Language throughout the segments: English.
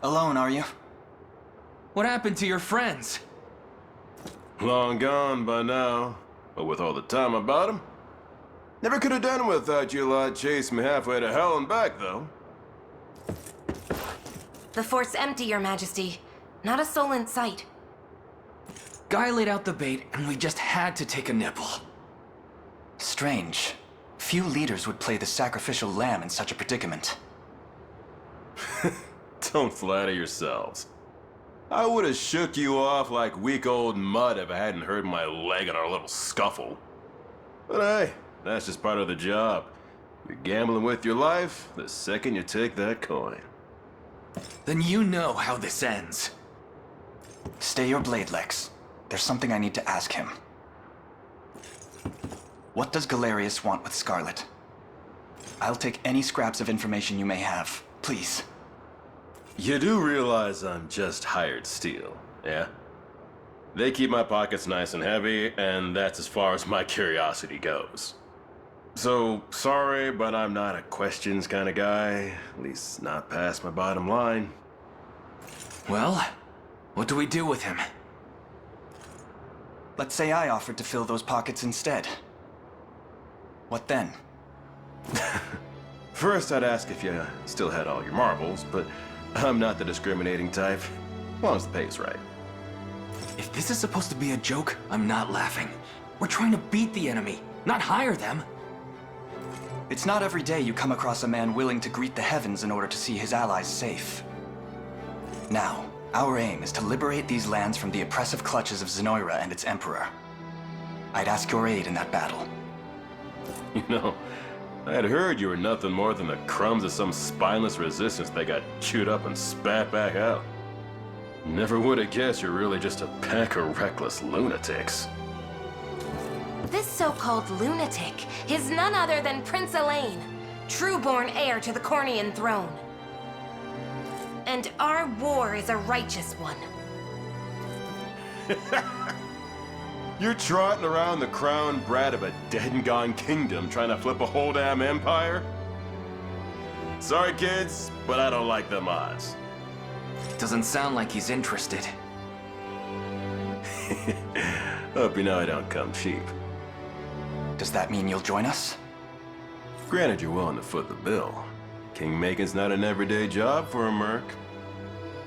Alone, are you? What happened to your friends? Long gone by now, but with all the time about them. Never could have done it without you lot chasing me halfway to hell and back, though. The fort's empty, Your Majesty. Not a soul in sight. Guy laid out the bait, and we just had to take a nibble. Strange. Few leaders would play the sacrificial lamb in such a predicament. Don't flatter yourselves. I would have shook you off like weak old mud if I hadn't hurt my leg in our little scuffle. But hey, that's just part of the job. You're gambling with your life the second you take that coin. Then you know how this ends. Stay your blade, Lex. There's something I need to ask him. What does Galerius want with Scarlet? I'll take any scraps of information you may have, please. You do realize I'm just hired steel, yeah? They keep my pockets nice and heavy, and that's as far as my curiosity goes. So, sorry, but I'm not a questions kind of guy. At least not past my bottom line. Well, what do we do with him? Let's say I offered to fill those pockets instead. What then? First, I'd ask if you still had all your marbles, but I'm not the discriminating type. As long as the pay's right. If this is supposed to be a joke, I'm not laughing. We're trying to beat the enemy, not hire them. It's not every day you come across a man willing to greet the heavens in order to see his allies safe. Now, our aim is to liberate these lands from the oppressive clutches of Zenoira and its emperor. I'd ask your aid in that battle. You know, I had heard you were nothing more than the crumbs of some spineless resistance that got chewed up and spat back out. Never would have guessed you're really just a pack of reckless lunatics. This so-called lunatic is none other than Prince Alain, true-born heir to the Cornian throne. And our war is a righteous one. You're trotting around the crown brat of a dead and gone kingdom trying to flip a whole damn empire? Sorry, kids, but I don't like them odds. Doesn't sound like he's interested. Hope you know I don't come cheap. Does that mean you'll join us? Granted, you're willing to foot the bill. King-making's not an everyday job for a merc.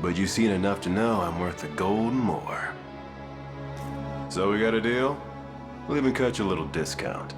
But you've seen enough to know I'm worth the gold and more. So we got a deal? We'll even cut you a little discount.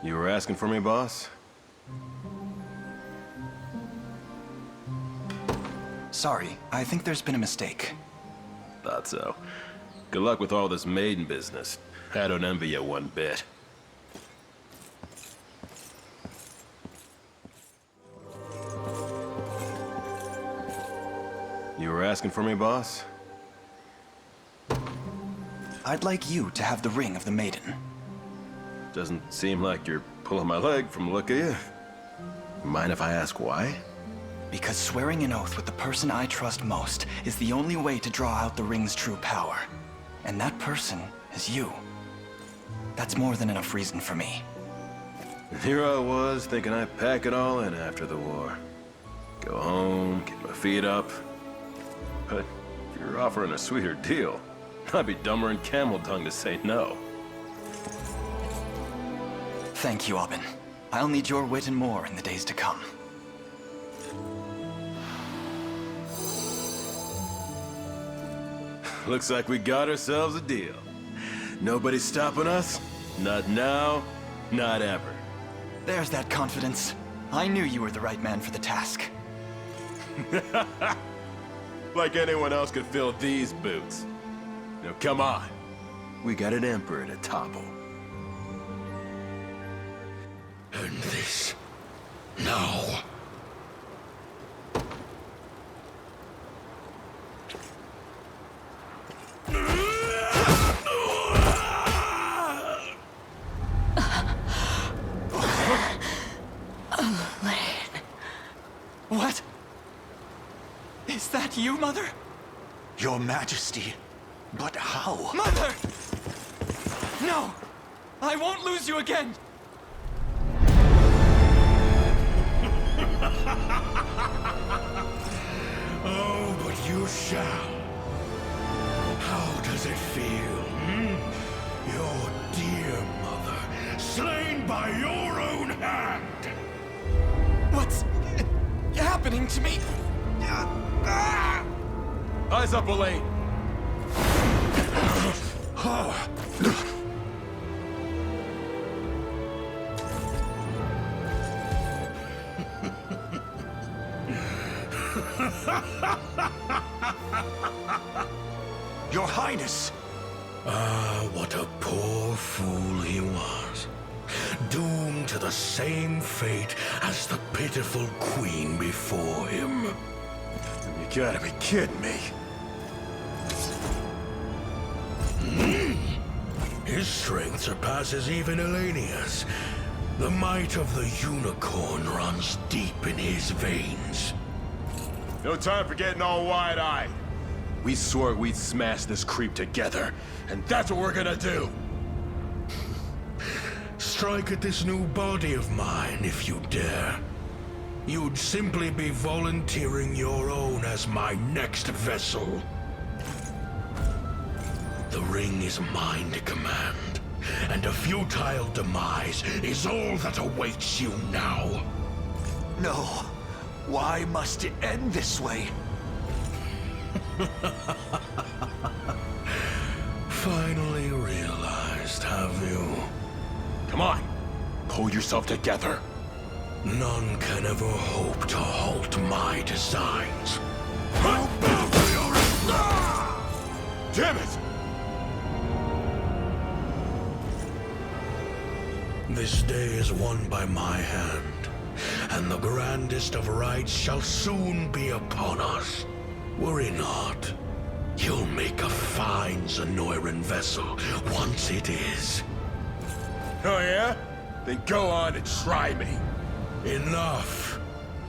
You were asking for me, boss? Sorry, I think there's been a mistake. Thought so. Good luck with all this maiden business. I don't envy you one bit. You were asking for me, boss? I'd like you to have the ring of the maiden. Doesn't seem like you're pulling my leg from the look of you. Mind if I ask why? Because swearing an oath with the person I trust most is the only way to draw out the ring's true power. And that person is you. That's more than enough reason for me. And here I was, thinking I'd pack it all in after the war. Go home, get my feet up. But if you're offering a sweeter deal, I'd be dumber than camel tongue to say no. Thank you, Aubin. I'll need your wit and more in the days to come. Looks like we got ourselves a deal. Nobody's stopping us. Not now, not ever. There's that confidence. I knew you were the right man for the task. Like anyone else could fill these boots. Now come on. We got an emperor to topple. And this... now. What? Is that you, Mother? Your Majesty, but how? Mother! No! I won't lose you again! Oh, but you shall. How does it feel, Your dear mother, slain by your own hand! What's happening to me? Eyes up, Alain. Your Highness! Ah, what a poor fool he was. Doomed to the same fate as the pitiful queen before him. You gotta be kidding me. His strength surpasses even Elenia's. The might of the unicorn runs deep in his veins. No time for getting all wide-eyed. We swore we'd smash this creep together, and that's what we're gonna do. Strike at this new body of mine if you dare. You'd simply be volunteering your own as my next vessel. The ring is mine to command, and a futile demise is all that awaits you now. No. Why must it end this way? Finally realized, have you? Come on, pull yourself together. None can ever hope to halt my designs. Damn it! This day is won by my hand, and the grandest of rights shall soon be upon us. Worry not. You'll make a fine Zenoiran vessel once it is. Oh yeah? Then go on and try me. Enough.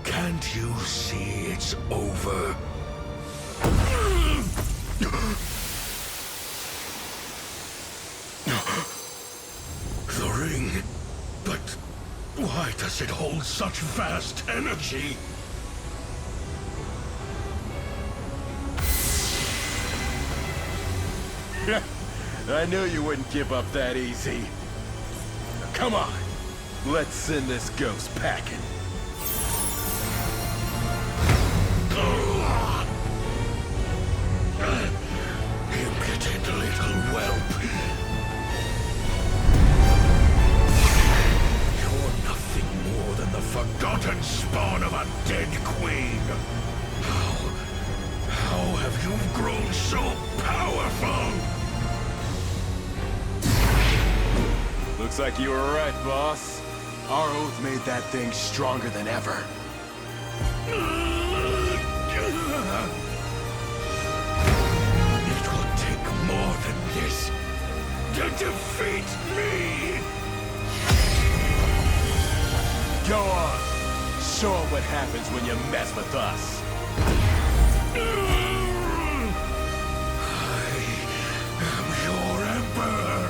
Can't you see it's over? The ring. But why does it hold such vast energy? I knew you wouldn't give up that easy. Now, come on, let's send this ghost packing. Impudent little whelp. Looks like you were right, boss. Our oath made that thing stronger than ever. It will take more than this to defeat me! Go on. Show 'em what happens when you mess with us. I am your Emperor.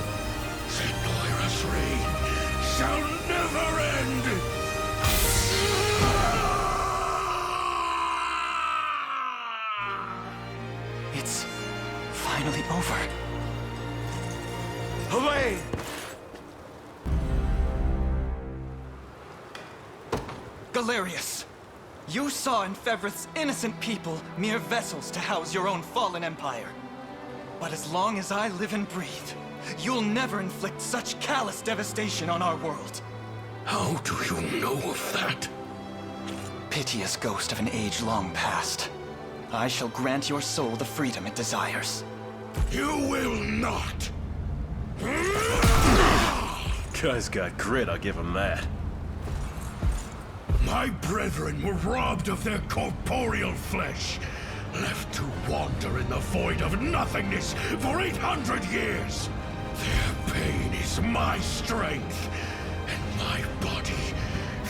Zenoira's reign shall never end! It's finally over. Alain! Galerius, you saw in Fevrith's innocent people mere vessels to house your own fallen empire. But as long as I live and breathe, you'll never inflict such callous devastation on our world. How do you know of that? Piteous ghost of an age long past. I shall grant your soul the freedom it desires. You will not! Guy's got grit, I'll give him that. My brethren were robbed of their corporeal flesh, left to wander in the void of nothingness for 800 years. Their pain is my strength, and my body,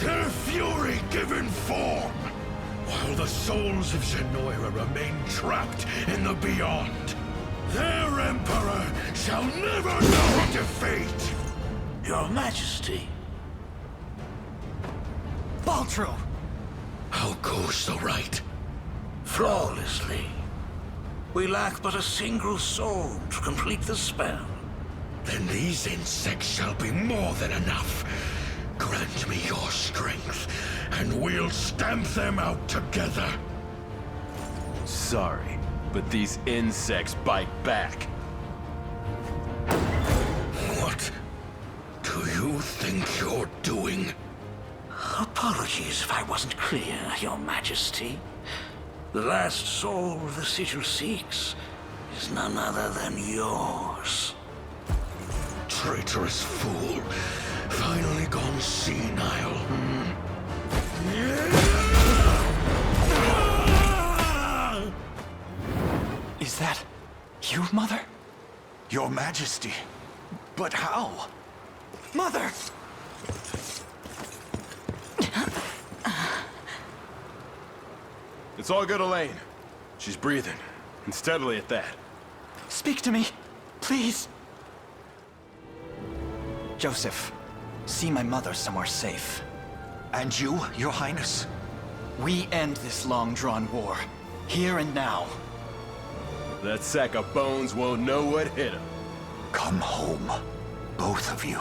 their fury given form, while the souls of Zenoira remain trapped in the beyond. Their Emperor shall never know defeat! Your Majesty. Baltro! How goes the rite? Flawlessly. We lack but a single soul to complete the spell. Then these insects shall be more than enough. Grant me your strength, and we'll stamp them out together. Sorry, but these insects bite back. What do you think you're doing? Apologies if I wasn't clear, Your Majesty. The last soul the sigil seeks is none other than yours. Traitorous fool. Finally gone senile. Is that you, Mother? Your Majesty. But how? Mother! It's all good, Alain. She's breathing, and steadily at that. Speak to me, please. Joseph, see my mother somewhere safe. And you, Your Highness? We end this long-drawn war, here and now. That sack of bones won't know what hit him. Come home, both of you.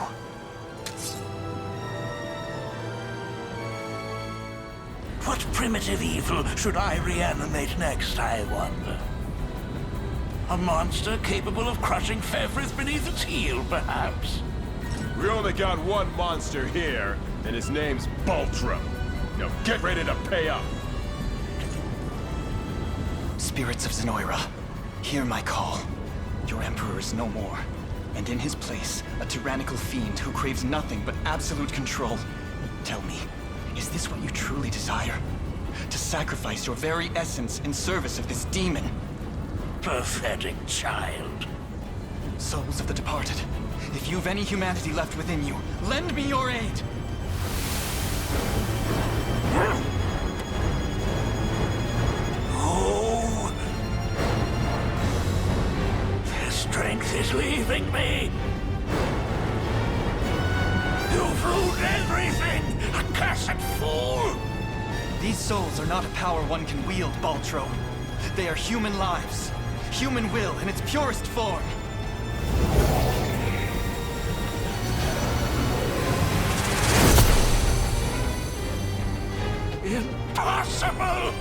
What primitive evil should I reanimate next, I wonder? A monster capable of crushing Fevrith beneath its heel, perhaps? We only got one monster here, and his name's Baltro. Now get ready to pay up. Spirits of Zenoira, hear my call. Your Emperor is no more, and in his place, a tyrannical fiend who craves nothing but absolute control. Tell me, is this what you truly desire? To sacrifice your very essence in service of this demon? Pathetic child. Souls of the departed, if you've any humanity left within you, lend me your aid! Oh! Their strength is leaving me! You've ruined everything! Accursed fool! These souls are not a power one can wield, Baltro. They are human lives. Human will in its purest form. Impossible!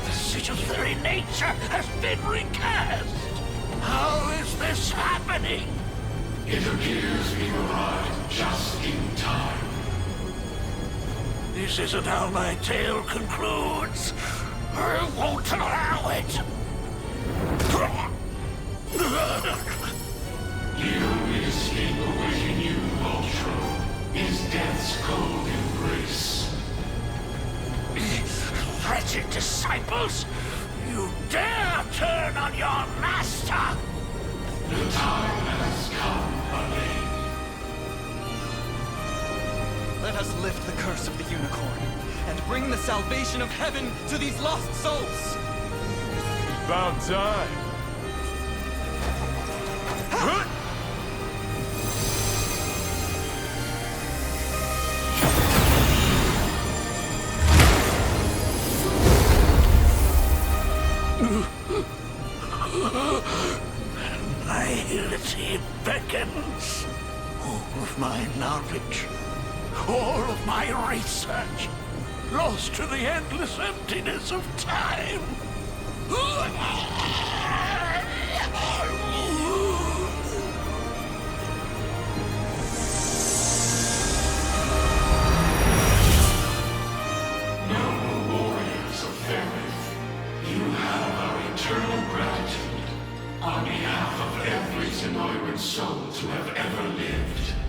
The sigil's very nature has been recast! How is this happening? It appears we arrived just in time. This isn't how my tale concludes. I won't allow it! You will escape awaiting you, Ultra. wretched disciples! You dare turn on your master! The time has come, Alain. Let us lift the curse of the unicorn and bring the salvation of heaven to these lost souls. About time. Nihility beckons. All of my knowledge, all of my research, lost to the endless emptiness of time. Noble warriors of Fairith, you have our eternal gratitude on behalf of every Zenoiran soul to have ever lived.